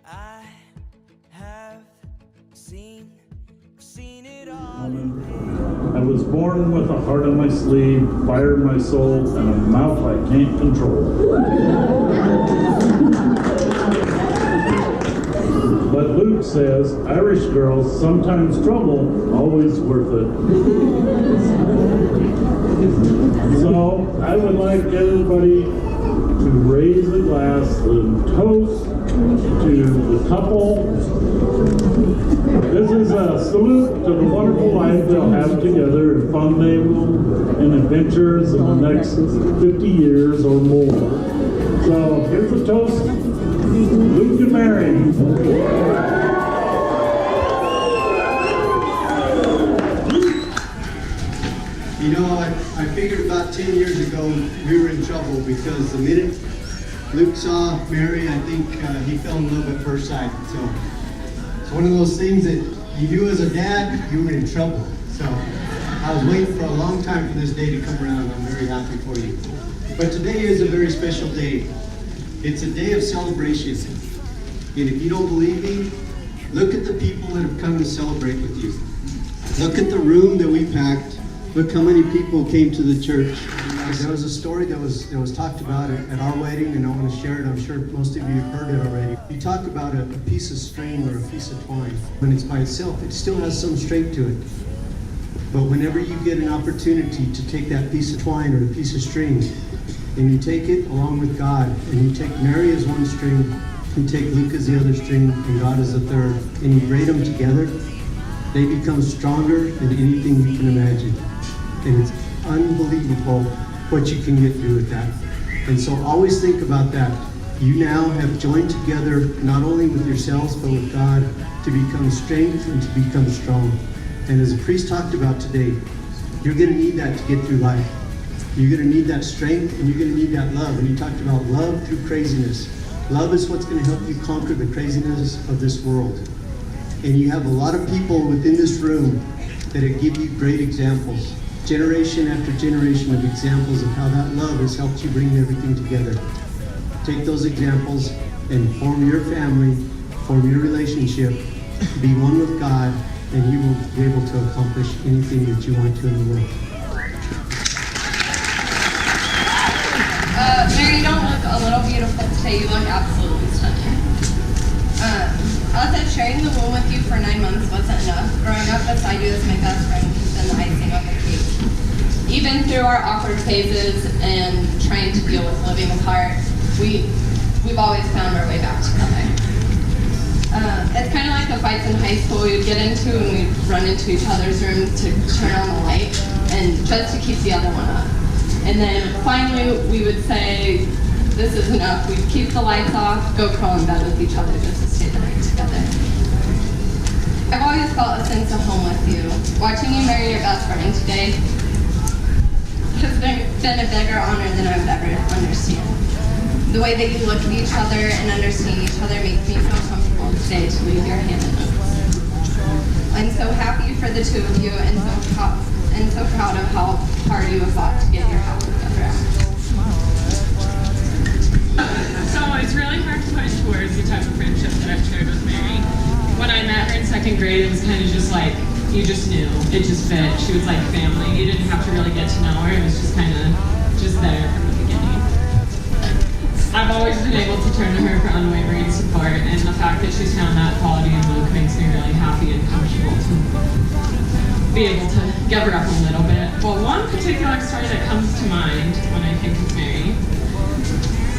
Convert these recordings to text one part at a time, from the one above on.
I have seen it all. I was born with a heart on my sleeve, fire in my soul, and a mouth I can't control. But Luke says, Irish girls, sometimes trouble, always worth it. So I would like everybody to raise a glass and toast to the couple. This is a salute to the wonderful life they'll have together and fun they will and adventures in the next 50 years or more. So here's a toast, Luke and Mary. You know, I figured about 10 years ago we were in trouble because the minute Luke saw Mary, I think he fell in love at first sight. So it's one of those things that you do as a dad, you were in trouble. So I was waiting for a long time for this day to come around, and I'm very happy for you. But today is a very special day. It's a day of celebration. And if you don't believe me, look at the people that have come to celebrate with you. Look at the room that we packed. Look how many people came to the church. There was a story that was talked about at our wedding, and I want to share it. I'm sure most of you have heard it already. You talk about a piece of string or a piece of twine. When it's by itself, it still has some strength to it. But whenever you get an opportunity to take that piece of twine or a piece of string, and you take it along with God, and you take Mary as one string, you take Luke as the other string, and God as the third, and you braid them together, they become stronger than anything you can imagine. And it's unbelievable what you can get through with that. And so always think about that. You now have joined together not only with yourselves but with God to become strength and to become strong. And as the priest talked about today, you're going to need that to get through life. You're going to need that strength, and you're going to need that love. And he talked about love through craziness. Love is what's going to help you conquer the craziness of this world. And you have a lot of people within this room that give you great examples. Generation after generation of examples of how that love has helped you bring everything together. Take those examples and form your family, form your relationship, be one with God, and you will be able to accomplish anything that you want to in the world. Mary, you don't look a little beautiful today. You look absolutely stunning. I said sharing the womb with you for 9 months wasn't enough. Growing up beside you as my best friend has been the icing on the cake. Even through our awkward phases and trying to deal with living apart, we've always found our way back together. It's kind of like the fights in high school we'd get into, and we'd run into each other's rooms to turn on the light and just to keep the other one up. And then finally we would say, this is enough. We'd keep the lights off, go crawl in bed with each other just to stay the night together. I've always felt a sense of home with you. Watching you marry your best friend today has been a bigger honor than I would ever understand. The way that you look at each other and understand each other makes me feel comfortable today to leave your hand in us. I'm so happy for the two of you and so proud of how hard you have fought to get your house together. So it's really hard to put into words the type of friendship that I've shared with Mary. When I met her in second grade, it was kind of just like, you just knew. It just fit. She was like family. You didn't have to really get to know her. It was just kind of just there from the beginning. I've always been able to turn to her for unwavering support, and the fact that she's found that quality in Luke makes me really happy and comfortable to be able to give her up a little bit. Well, one particular story that comes to mind when I think of Mary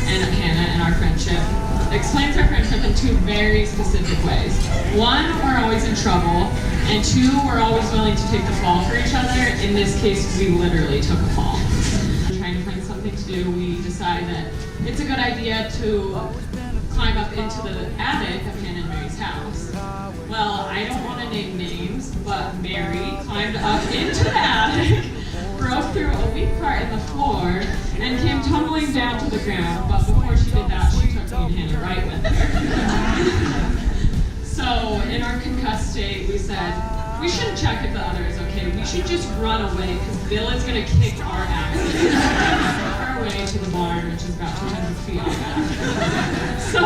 and Hannah and our friendship explains our friendship in two very specific ways. One, we're always in trouble, and two, we're always willing to take the fall for each other. In this case, we literally took a fall. Trying to find something to do, we decide that it's a good idea to climb up into the attic of Hannah and Mary's house. Well, I don't want to name names, but Mary climbed up into the attic, broke through a weak part in the floor, and came tumbling down to the ground. But before she did that, she took me and Hannah right with her. So in our concussed state, we said, we shouldn't check if the other is okay. We should just run away, because Bill is going to kick our asses. Our way to the barn, which is about 200 feet off. So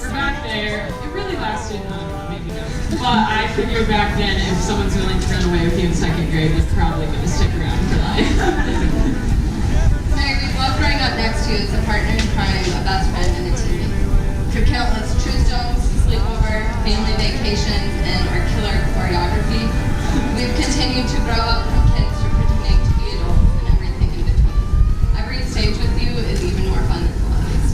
we're back there. But I figured back then, if someone's willing to run away with you in second grade, they're probably going to stick around for life. Mary, we love growing up next to you as a partner in crime, a best friend, and a teammate. Through countless true stones, sleepover, family vacations, and our killer choreography, we've continued to grow up from kids to pretending to be adults and everything in between. Every stage with you is even more fun than the last.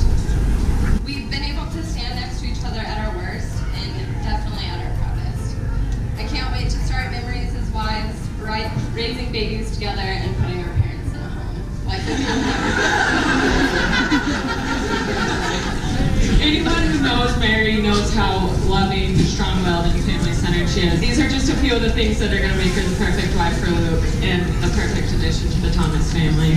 We've been able to stand next to each other at our worst and definitely at our proudest. I can't wait to start memories as wives, raising babies together, and putting our parents in a home. Like we have Anyone who knows Mary knows how loving, strong-willed, and family-centered she is. These are just a few of the things that are going to make her the perfect wife for Luke and the perfect addition to the Thomas family.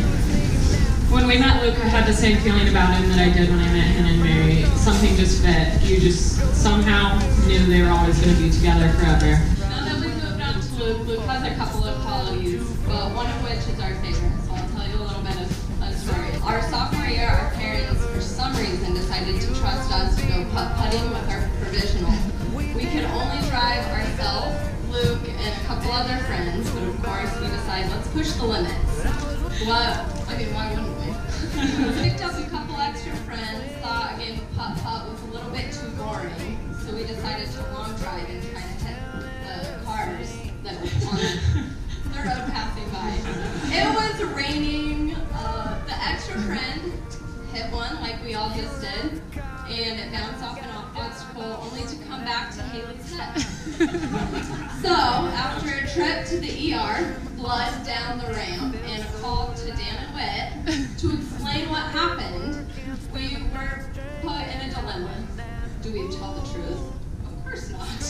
When we met Luke, I had the same feeling about him that I did when I met him and Mary. Something just fit. You just somehow knew they were always going to be together forever. Now that we've moved on to Luke, Luke has a couple of qualities, but one of which is our favorite, so I'll tell you a little bit of a story. Our sophomore year, our parents, for some reason, decided to trust us to go putt-putting with our provisional. We could only drive ourselves, Luke, and a couple other friends, but of course we decided, let's push the limits. Why wouldn't we? We picked up a couple extra friends, thought a game of putt-putt was a little bit too boring, so we decided to long drive and try to hit the cars that were on the road passing by. It was raining. The extra friend hit one like we all just did, and it bounced off an obstacle only to come back to Haley's head. So, after a trip to the ER, blood down the ramp, and a call to Dan and Witt to explain what happened, we were put in a dilemma. Do we tell the truth? Of course not.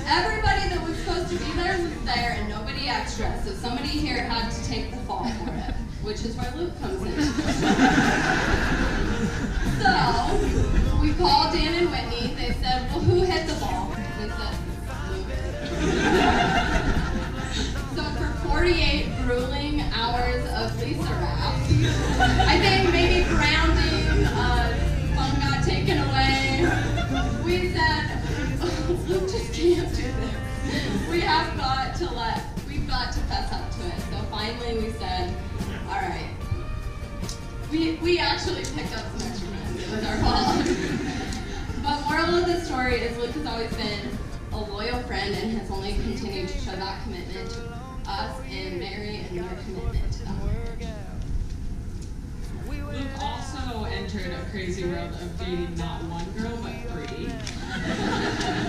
Everybody that was supposed to be there was there, and nobody extra, so somebody here had to take the fall for it, which is where Luke comes in. So, we called Dan and Whitney. They said, well, who hit the ball? They said, Luke. So for 48 grueling hours of Lisa rap, I think maybe grounding, phone got taken away. We said, Luke just can't do this. We've got to fess up to it. So finally we said, all right. We actually picked up some extra friends. It was our fault. But moral of the story is Luke has always been a loyal friend and has only continued to show that commitment to us and Mary and their commitment to them. Luke also entered a crazy world of dating not one girl, but 3.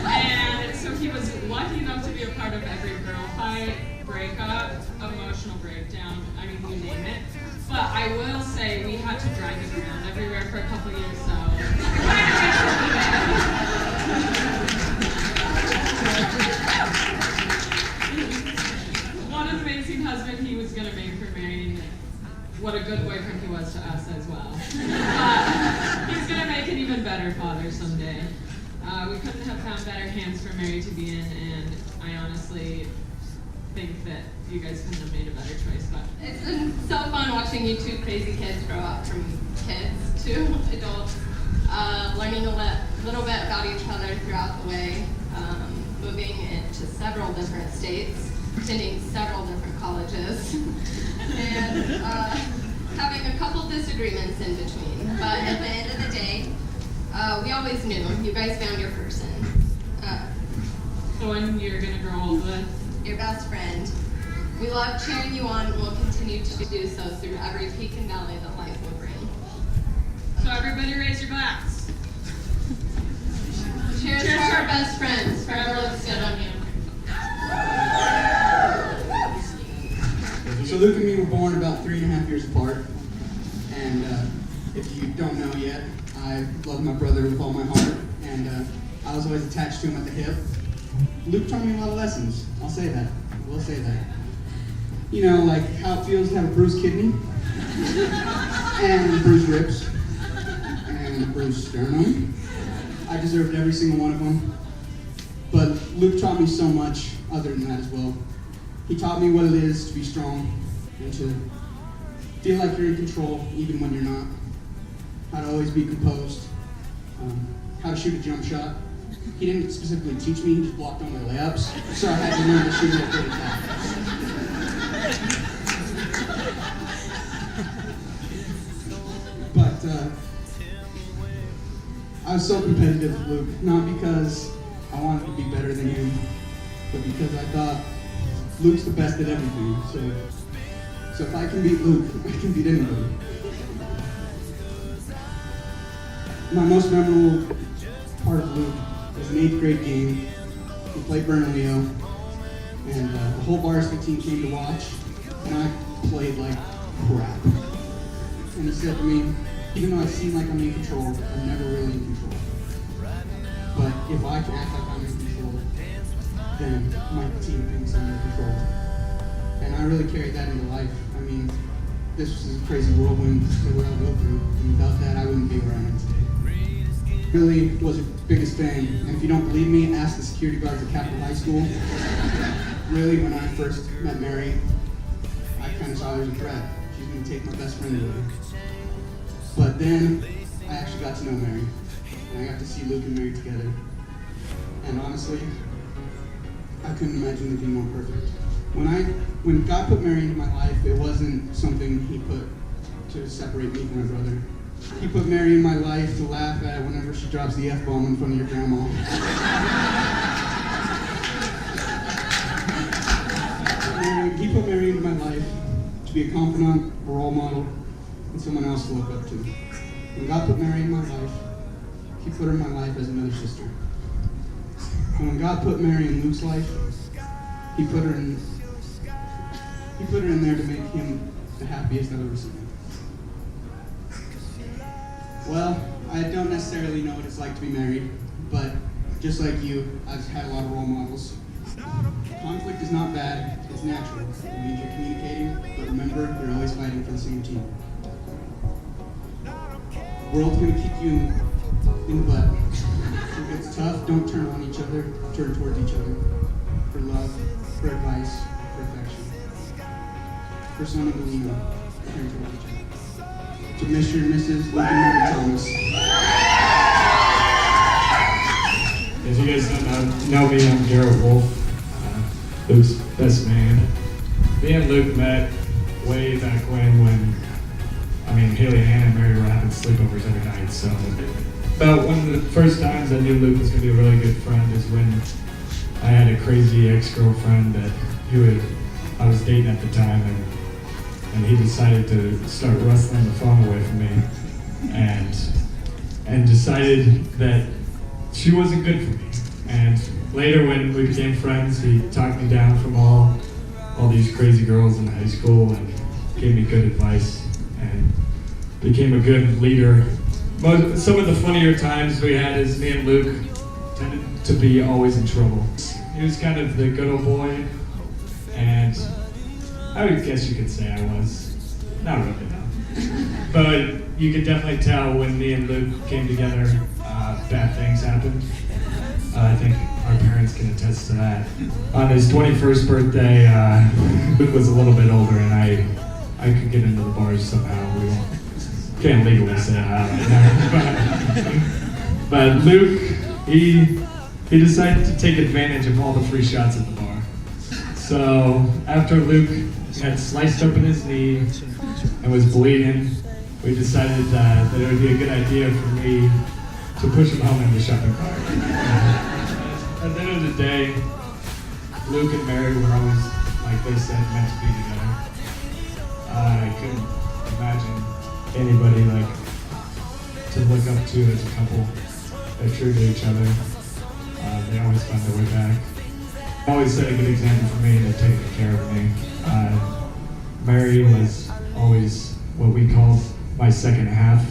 And so he was lucky enough to be a part of every girl fight, breakup, emotional breakdown, I mean, you name it. But I will say we had to drag him around everywhere for a couple years, so. What an amazing husband he was going to make for Mary, and what a good boyfriend he was to us as well. He's going to make an even better father someday. We couldn't have found better hands for Mary to be in, and I honestly think that you guys couldn't have made a better choice. But It's been so fun watching you two crazy kids grow up from kids to adults, learning a little bit about each other throughout the way, moving into several different states, attending several different colleges, and having a couple disagreements in between. But at the end of the day, we always knew you guys found your person. the one you're going to grow old with. Your best friend. We love cheering you on and will continue to do so through every peak and valley that life will bring. So everybody raise your glass. Cheers to our best friends. Forever looks good on you. So Luke and me were born about 3.5 years apart. And if you don't know yet, I love my brother with all my heart. And I was always attached to him at the hip. Luke taught me a lot of lessons. I'll say that. I will say that. You know, like how it feels to have a bruised kidney, and bruised ribs, and a bruised sternum. I deserved every single one of them. But Luke taught me so much other than that as well. He taught me what it is to be strong and to feel like you're in control even when you're not. How to always be composed. How to shoot a jump shot. He didn't specifically teach me, he just blocked all my layups, so I had to learn to shoot like pretty fast. But I was so competitive with Luke, not because I wanted to be better than him, but because I thought Luke's the best at everything. So if I can beat Luke, I can beat anybody. My most memorable part of Luke was an 8th grade game. We played Bernalillo, and the whole varsity team came to watch, and I played like crap. And he said to me, even though I seem like I'm in control, I'm never really in control. But if I can act like I'm in control, then my team thinks I'm in control. And I really carried that into life. I mean, this was a crazy whirlwind that we all go through. And without that, I wouldn't be where I am today. Really was her biggest fan. And if you don't believe me, ask the security guards at Capital High School. Really, when I first met Mary, I kind of saw her as a threat. She's going to take my best friend away. But then, I actually got to know Mary. And I got to see Luke and Mary together. And honestly, I couldn't imagine it being more perfect. When God put Mary into my life, it wasn't something he put to separate me from my brother. He put Mary in my life to laugh at whenever she drops the F-bomb in front of your grandma. He put Mary into my life to be a confidant, a role model, and someone else to look up to. When God put Mary in my life, he put her in my life as another sister. And when God put Mary in Luke's life, he put her in there to make him the happiest I've ever seen him. Well, I don't necessarily know what it's like to be married, but just like you, I've had a lot of role models. Conflict is not bad, it's natural. It means you're communicating, but remember, you're always fighting for the same team. The world's gonna kick you in the butt. If it's tough, don't turn on each other, turn towards each other. For love, for advice, for affection. For someone to lean on, turn towards each other. To Mr. and Mrs. Lincoln Mary Thomas. As you guys know me, I'm Garrett Wolf, Luke's best man. Me and Luke met way back when Haley and Anna and Mary were having sleepovers every night. So about one of the first times I knew Luke was going to be a really good friend is when I had a crazy ex-girlfriend that I was dating at the time, and he decided to start wrestling the phone away from me, and decided that she wasn't good for me. And later, when we became friends, he talked me down from all these crazy girls in high school and gave me good advice and became a good leader. But some of the funnier times we had is me and Luke tended to be always in trouble. He was kind of the good old boy, and I would guess you could say I was. Not really, no. But you could definitely tell when me and Luke came together, bad things happened. I think our parents can attest to that. On his 21st birthday, Luke was a little bit older, and I could get into the bars somehow. Can't legally say that right now. But Luke, he decided to take advantage of all the free shots at the bar. So after Luke had sliced open his knee and was bleeding, we decided that it would be a good idea for me to push him home in the shopping cart. At the end of the day, Luke and Mary were always, like they said, meant to be together. I couldn't imagine anybody to look up to as a couple. They're true to each other. They always find their way back. Always set a good example for me and they're taking care of me. Mary was always what we called my second half,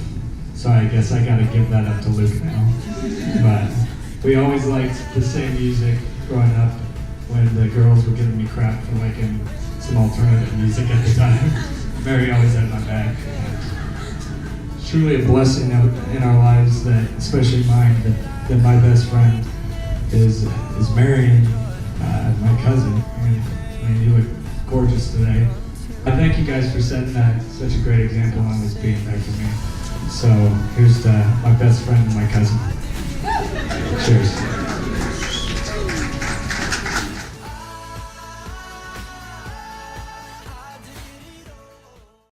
so I guess I gotta give that up to Luke now. But we always liked the same music growing up when the girls were giving me crap for liking some alternative music at the time. Mary always had my back. Truly a blessing in our lives, that, especially mine, that my best friend is marrying my cousin. And you look gorgeous today. I thank you guys for setting such a great example and always being there for me. So here's to my best friend and my cousin. Cheers.